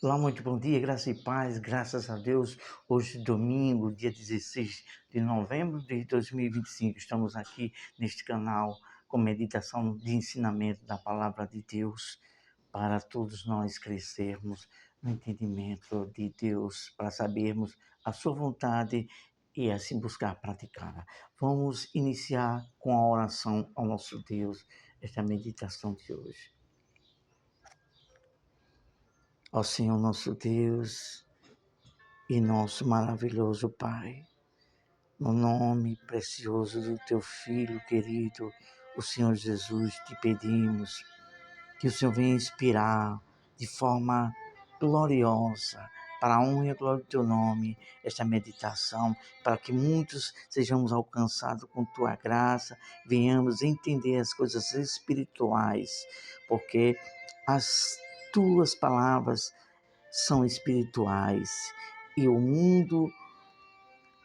Olá, muito bom dia, graça e paz, graças a Deus. Hoje, domingo, dia 16 de novembro de 2025, estamos aqui neste canal com meditação de ensinamento da palavra de Deus para todos nós crescermos no entendimento de Deus, para sabermos a sua vontade e assim buscar praticá-la. Vamos iniciar com a oração ao nosso Deus, esta meditação de hoje. Ó Senhor nosso Deus e nosso maravilhoso Pai, no nome precioso do Teu Filho querido, o Senhor Jesus, te pedimos que o Senhor venha inspirar de forma gloriosa, para a honra e a glória do Teu nome, esta meditação, para que muitos sejamos alcançados com Tua graça, venhamos entender as coisas espirituais, porque as Tuas palavras são espirituais e o mundo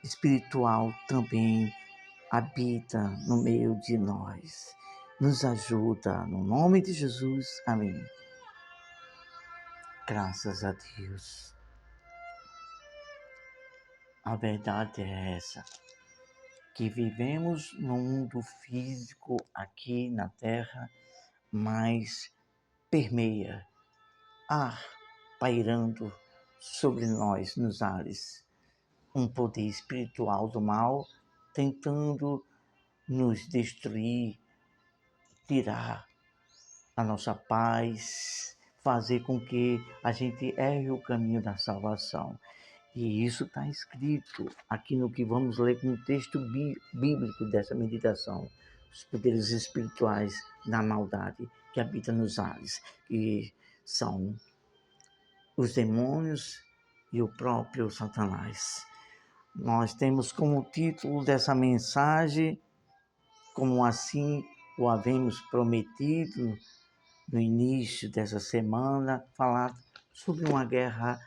espiritual também habita no meio de nós. Nos ajuda, no nome de Jesus. Amém. Graças a Deus. A verdade é essa, que vivemos no mundo físico aqui na Terra, mas permeia ar pairando sobre nós nos ares. Um poder espiritual do mal tentando nos destruir, tirar a nossa paz, fazer com que a gente erre o caminho da salvação. E isso está escrito aqui no que vamos ler como texto bíblico dessa meditação. Os poderes espirituais da maldade que habitam nos ares, que são os demônios e o próprio Satanás. Nós temos como título dessa mensagem, como assim o havemos prometido no início dessa semana, falar sobre uma guerra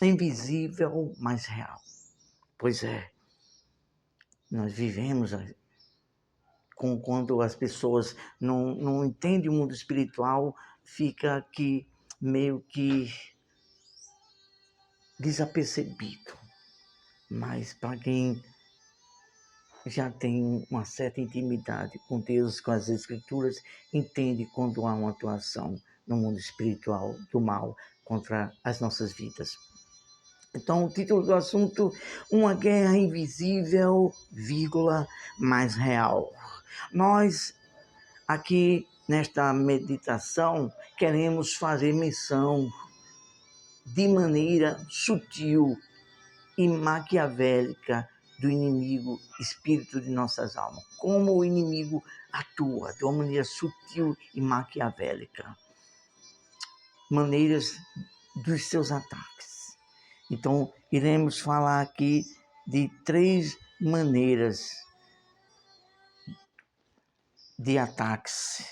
invisível, mas real. Pois é, nós vivemos quando as pessoas não entendem o mundo espiritual, fica aqui meio que desapercebido. Mas para quem já tem uma certa intimidade com Deus, com as Escrituras, entende quando há uma atuação no mundo espiritual do mal contra as nossas vidas. Então, o título do assunto, uma guerra invisível, vírgula, mas real. Nós, aqui nesta meditação, queremos fazer menção de maneira sutil e maquiavélica do inimigo espírito de nossas almas. Como o inimigo atua de uma maneira sutil e maquiavélica. Maneiras dos seus ataques. Então, iremos falar aqui de 3 maneiras de ataques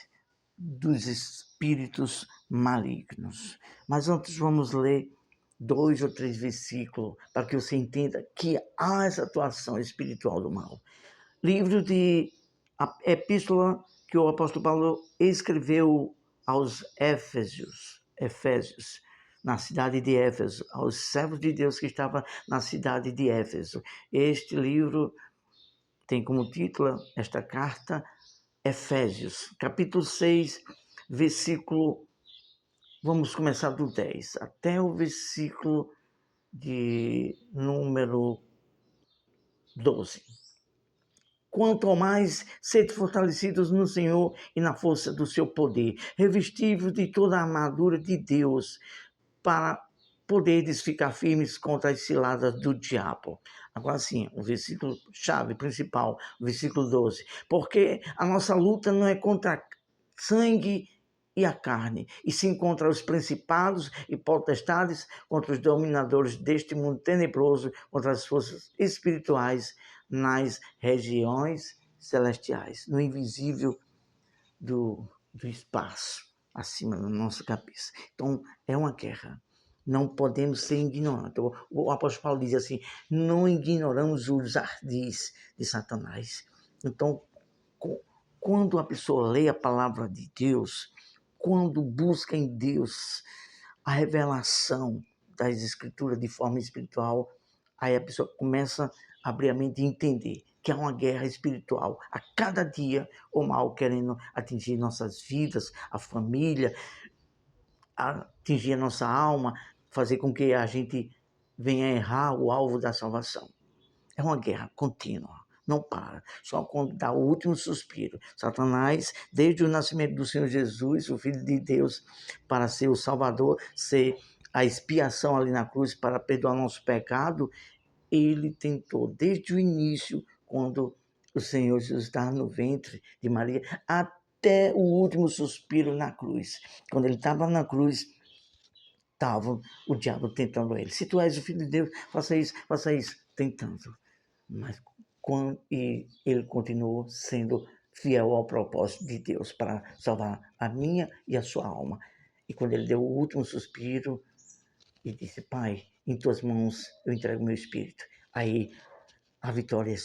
dos espíritos malignos. Mas antes vamos ler 2 ou 3 versículos para que você entenda que há essa atuação espiritual do mal. Livro de a epístola que o apóstolo Paulo escreveu aos Efésios, na cidade de Éfeso, aos servos de Deus que estavam na cidade de Éfeso. Este livro tem como título, esta carta, Efésios, capítulo 6, versículo, vamos começar do 10, até o versículo de número 12. Quanto ao mais, sede fortalecidos no Senhor e na força do seu poder, revestivos de toda a armadura de Deus, para poderes ficar firmes contra as ciladas do diabo. Agora sim, o versículo chave principal, o versículo 12. Porque a nossa luta não é contra sangue e a carne, e sim contra os principados e potestades, contra os dominadores deste mundo tenebroso, contra as forças espirituais nas regiões celestiais, no invisível do espaço, acima da nossa cabeça. Então, é uma guerra. Não podemos ser ignorantes. O apóstolo Paulo diz assim, não ignoramos os ardis de Satanás. Então, quando a pessoa lê a palavra de Deus, quando busca em Deus a revelação das escrituras de forma espiritual, aí a pessoa começa a abrir a mente e entender que há uma guerra espiritual. A cada dia, o mal querendo atingir nossas vidas, a família, atingir a nossa alma, fazer com que a gente venha errar o alvo da salvação. É uma guerra contínua, não para. Só quando dá o último suspiro. Satanás, desde o nascimento do Senhor Jesus, o Filho de Deus, para ser o Salvador, ser a expiação ali na cruz para perdoar nosso pecado, ele tentou, desde o início, quando o Senhor Jesus estava no ventre de Maria, até o último suspiro na cruz. Quando ele estava na cruz, estava o diabo tentando ele. Se tu és o Filho de Deus, faça isso, tentando. Mas e ele continuou sendo fiel ao propósito de Deus para salvar a minha e a sua alma. E quando ele deu o último suspiro e disse: Pai, em tuas mãos eu entrego meu espírito. Aí a vitória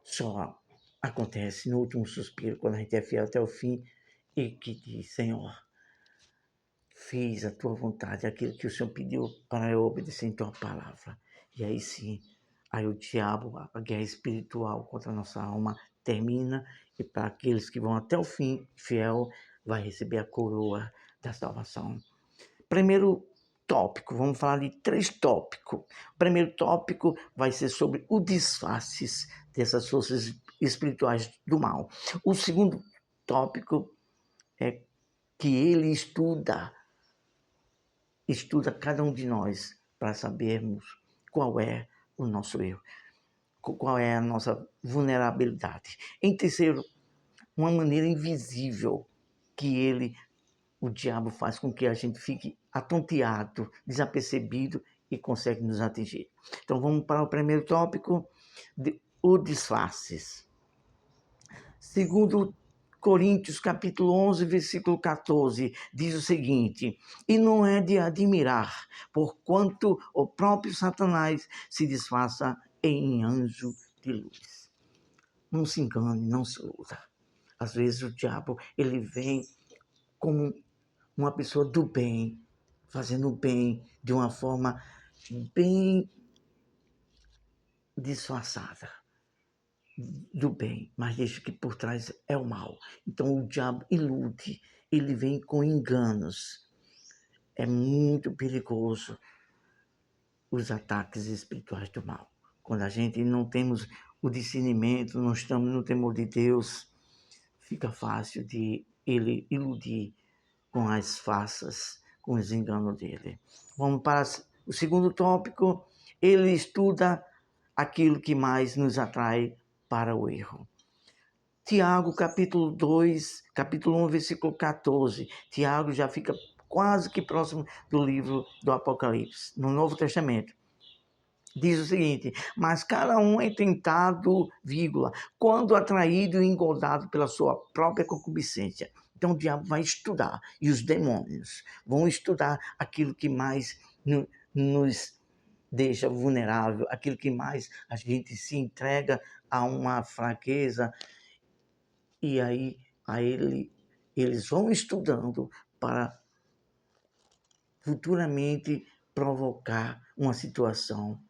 só acontece no último suspiro, quando a gente é fiel até o fim e que diz: Senhor, fiz a tua vontade, aquilo que o Senhor pediu para eu obedecer em tua palavra. E aí sim, aí o diabo, a guerra espiritual contra a nossa alma termina, e para aqueles que vão até o fim, fiel, vai receber a coroa da salvação. Primeiro tópico, vamos falar de 3 tópicos. O primeiro tópico vai ser sobre o disfarces dessas forças espirituais do mal. O segundo tópico é que ele estuda cada um de nós para sabermos qual é o nosso erro, qual é a nossa vulnerabilidade. Em terceiro, uma maneira invisível que o diabo faz com que a gente fique atonteado, desapercebido e consegue nos atingir. Então vamos para o primeiro tópico, o disfarces. Segundo Coríntios capítulo 11, versículo 14, diz o seguinte: e não é de admirar, porquanto o próprio Satanás se disfarça em anjo de luz. Não se engane, não se iluda. Às vezes o diabo, ele vem como uma pessoa do bem, fazendo o bem de uma forma bem disfarçada do bem, mas deixa que por trás é o mal. Então o diabo ilude, ele vem com enganos. É muito perigoso os ataques espirituais do mal. Quando a gente não temos o discernimento, não estamos no temor de Deus, fica fácil de ele iludir com as farsas, com os enganos dele. Vamos para o segundo tópico. Ele estuda aquilo que mais nos atrai para o erro. Tiago, capítulo 2, capítulo 1, versículo 14. Tiago já fica quase que próximo do livro do Apocalipse, no Novo Testamento. Diz o seguinte: mas cada um é tentado, vírgula, quando atraído e engodado pela sua própria concupiscência. Então o diabo vai estudar, e os demônios vão estudar aquilo que mais nos deixa vulnerável, aquilo que mais a gente se entrega a uma fraqueza, e aí eles vão estudando para futuramente provocar uma situação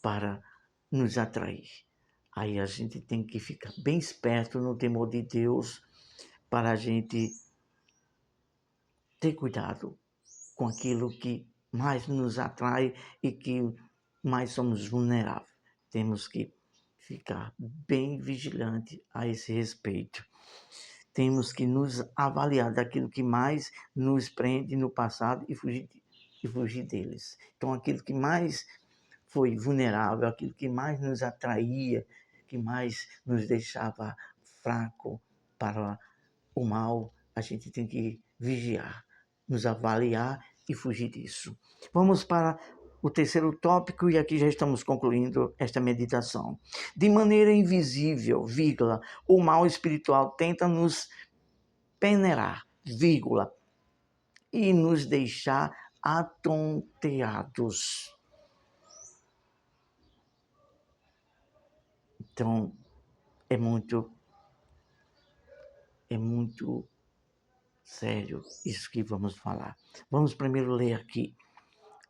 para nos atrair. Aí a gente tem que ficar bem esperto no temor de Deus para a gente ter cuidado com aquilo que mais nos atrai e que mais somos vulneráveis. Temos que ficar bem vigilante a esse respeito. Temos que nos avaliar daquilo que mais nos prende no passado e fugir deles. Então, aquilo que mais foi vulnerável, aquilo que mais nos atraía, que mais nos deixava fraco para o mal, a gente tem que vigiar, nos avaliar e fugir disso. Vamos para o terceiro tópico, e aqui já estamos concluindo esta meditação. De maneira invisível, vírgula, o mal espiritual tenta nos peneirar, vírgula, e nos deixar atonteados. Então, é muito sério isso que vamos falar. Vamos primeiro ler aqui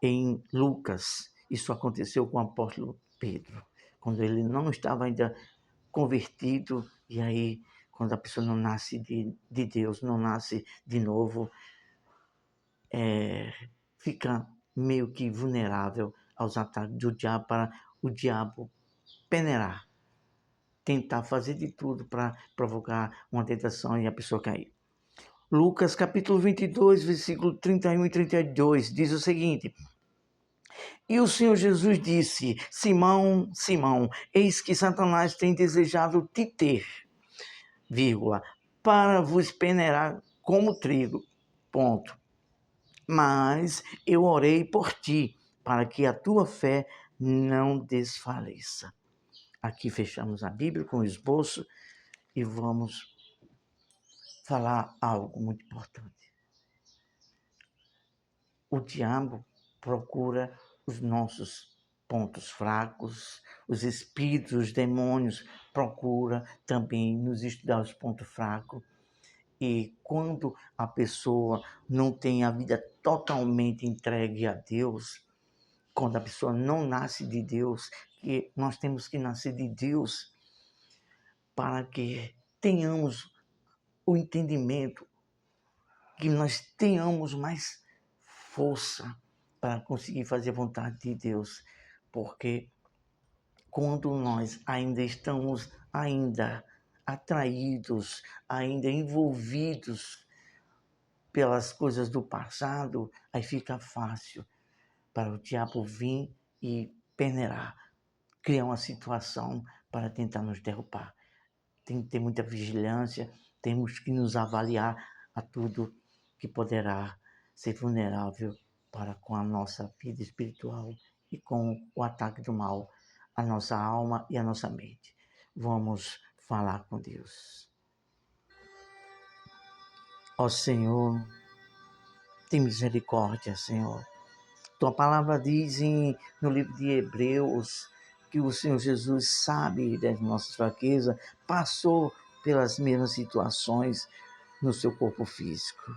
em Lucas. Isso aconteceu com o apóstolo Pedro, quando ele não estava ainda convertido, e aí, quando a pessoa não nasce de Deus, não nasce de novo, fica meio que vulnerável aos ataques do diabo, para o diabo peneirar, tentar fazer de tudo para provocar uma tentação e a pessoa cair. Lucas capítulo 22, versículo 31 e 32, diz o seguinte: E o Senhor Jesus disse: Simão, Simão, eis que Satanás tem desejado te ter, vírgula, para vos peneirar como trigo. Ponto. Mas eu orei por ti, para que a tua fé não desfaleça. Aqui fechamos a Bíblia com o esboço e vamos falar algo muito importante. O diabo procura os nossos pontos fracos, os espíritos, os demônios procuram também nos estudar os pontos fracos. E quando a pessoa não tem a vida totalmente entregue a Deus, quando a pessoa não nasce de Deus, que nós temos que nascer de Deus para que tenhamos o entendimento, que nós tenhamos mais força para conseguir fazer a vontade de Deus, porque quando nós ainda estamos atraídos, ainda envolvidos pelas coisas do passado, aí fica fácil para o diabo vir e peneirar, criar uma situação para tentar nos derrubar. Tem que ter muita vigilância, temos que nos avaliar a tudo que poderá ser vulnerável para com a nossa vida espiritual e com o ataque do mal, a nossa alma e a nossa mente. Vamos falar com Deus. Ó Senhor, tem misericórdia, Senhor. Tua palavra diz no livro de Hebreus que o Senhor Jesus sabe das nossas fraquezas, passou pelas mesmas situações no seu corpo físico.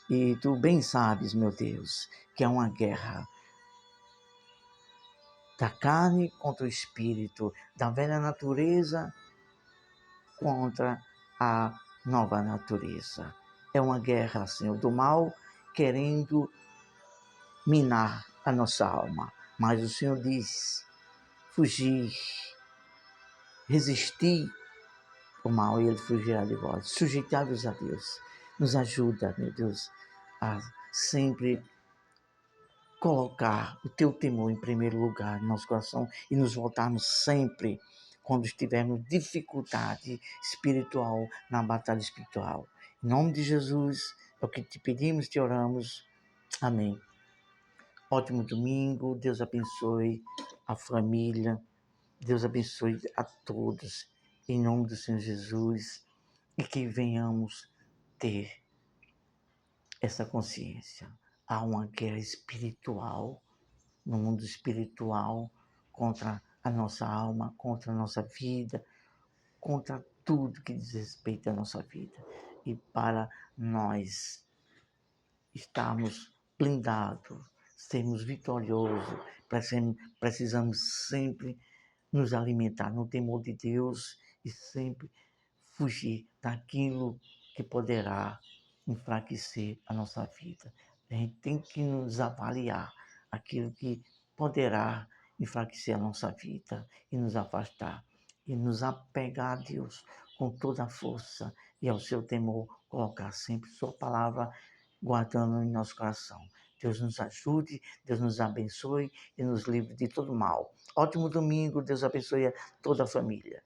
E tu bem sabes, meu Deus, que é uma guerra da carne contra o espírito, da velha natureza contra a nova natureza. É uma guerra, Senhor, do mal querendo minar a nossa alma. Mas o Senhor diz: fugir, resistir o mal e ele fugirá de vós. Sujeitai-vos a Deus. Nos ajuda, meu Deus, a sempre colocar o teu temor em primeiro lugar no nosso coração e nos voltarmos sempre quando estivermos dificuldade espiritual, na batalha espiritual. Em nome de Jesus, é o que te pedimos, te oramos. Amém. Ótimo domingo, Deus abençoe a família, Deus abençoe a todos, em nome do Senhor Jesus, e que venhamos ter essa consciência. Há uma guerra espiritual, no mundo espiritual, contra a nossa alma, contra a nossa vida, contra tudo que diz respeito à nossa vida. E para nós estarmos blindados, sermos vitoriosos, precisamos sempre nos alimentar no temor de Deus e sempre fugir daquilo que poderá enfraquecer a nossa vida. A gente tem que nos avaliar aquilo que poderá enfraquecer a nossa vida e nos afastar e nos apegar a Deus com toda a força e ao seu temor, colocar sempre sua palavra guardando em nosso coração. Deus nos ajude, Deus nos abençoe e nos livre de todo mal. Ótimo domingo, Deus abençoe a toda a família.